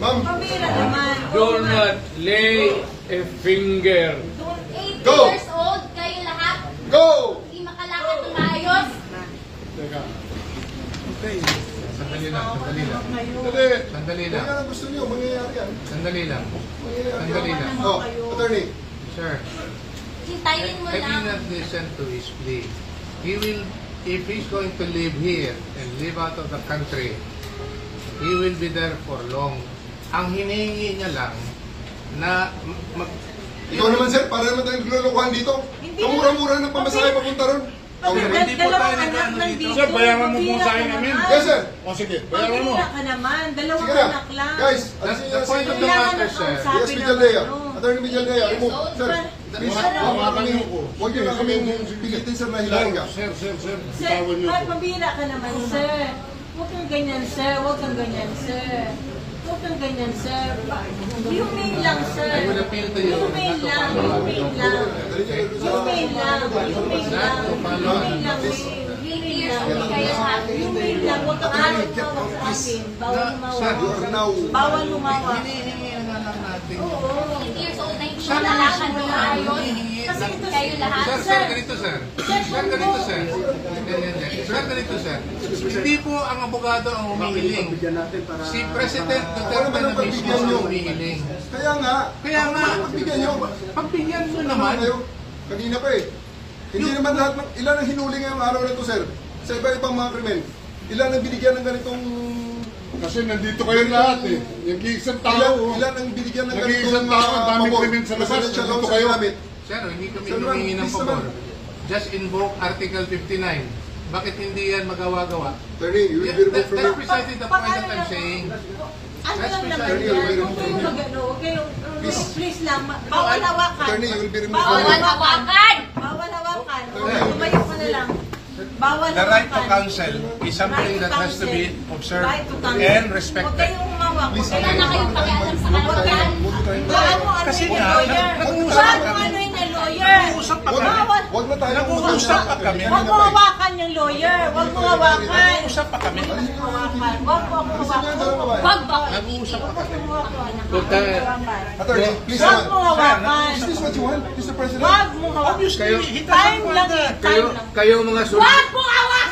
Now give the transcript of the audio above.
Ma'am. Pabira naman. Do not lay a finger. 80 Go. years old, kayo lahat. Go! Hindi makalakad ng maayos. Teka. Okay. Sandali lang, sandali lang. Hindi. Sandali lang. Kung yan ang gusto niyo, mangyayari yan. Sandali lang. Mangyayari Sandali yan. lang. Oh, attorney. Sir, Hintayin mo I lang. did not listen to his plea. He will, if he's going to live here and live out of the country, he will be there for long. Ang hinihingi niya lang na Ikaw naman sir, para naman tayong naglulukuhan dito. Kamura-mura ng pamasahe papunta ron. Hindi po tayo nag-ano dito. Sir, bayaran mo po sa akin namin. Yes sir. O sige, bayaran mo. Pabira ka naman. Dalawang Sige na. anak lang. Guys, That's alisin the niyo point of si the Kailangan matter, na sir. kausapin Yes, ng Villaldea. ano. Attorney Villaldea, remove. Sir, please, huwag niyo na kami pilitin sir na hilahin ka. Sir, Sir, bitawan niyo po. pabira ka naman, sir. Huwag kang ganyan, sir. Huwag kang ganyan, sir. Huwag kang ganyan, sir. Humane lang, sir. I will appeal to you. Humane lang. Humane lang. Humane lang. Humane lang. Humane lang. 80 years old, kayo lahat. Humane lang. Huwag kang ayaw tumawag sa akin. Bawal Sir, lumawa. You are now. Bawal lumawa. hinihingi na lang natin. 80 years old na hindi makalakad ng maayos. Kasi ito, Kayo lahat. Sir, ganito sir. Sir, ganito sir. Sir, ganito sir. Hindi po ang abogado ang humihiling. Si President Duterte na mismo ang humihiling. Kaya nga. Kaya nga. Pagbigyan niyo. Pagbigyan mo naman. Kayo, kanina pa eh. Hindi naman lahat ng, ilan ang hinuli ngayong araw na ito sir? Sa iba-ibang mga krimen. Ilan ang binigyan ng ganitong... Kasi nandito kayo lahat eh. Yung isang tao. Ilan ang binigyan ng Nag-iisang tao, ang daming pabor? krimen sa labas. Residential Nandito loans kayo. namin. Sir, hindi kami Sir, humingi ng please pabor. naman. Just invoke Article 59. Bakit hindi yan magawa-gawa? Attorney, you will be removed from That's your... precisely the point that I'm saying. ano That's lang naman precisely yan. the Huwag point. kayong mag-ano. Huwag kayong... Please lang. Bawal hawakan. Attorney, you will be removed Bawal from your... hawakan. Bawal hawakan. Tumayo ka na lang. Bawal The right to hawakan. counsel is something that has to be observed Right to counsel. and Huwag respected. kayong humawak. Huwag Wala na kayong pakialam sa kalagayan. Bawal mo ano Kasi yung nga, lawyer. nag-uusap Bawal mo kami. ano yung lawyer. Nag-uusap pa kami. Bawal. Huwag na tayo... Nag-uusap pa kami. Huwag mo hawakan yung lawyer. Huwag mo hawakan. Nag-uusap pa kami. Huwag mo hawakan. Huwag mo ako hawakan. Wag ba? Nag-uusap pa kami. Attorney, please Huwag naman. mo hawakan. Is this what you want, Mr. President? Huwag mo hawakan. Kayo, Time lang eh. Time lang. Kayo mga Huwag mo hawakan!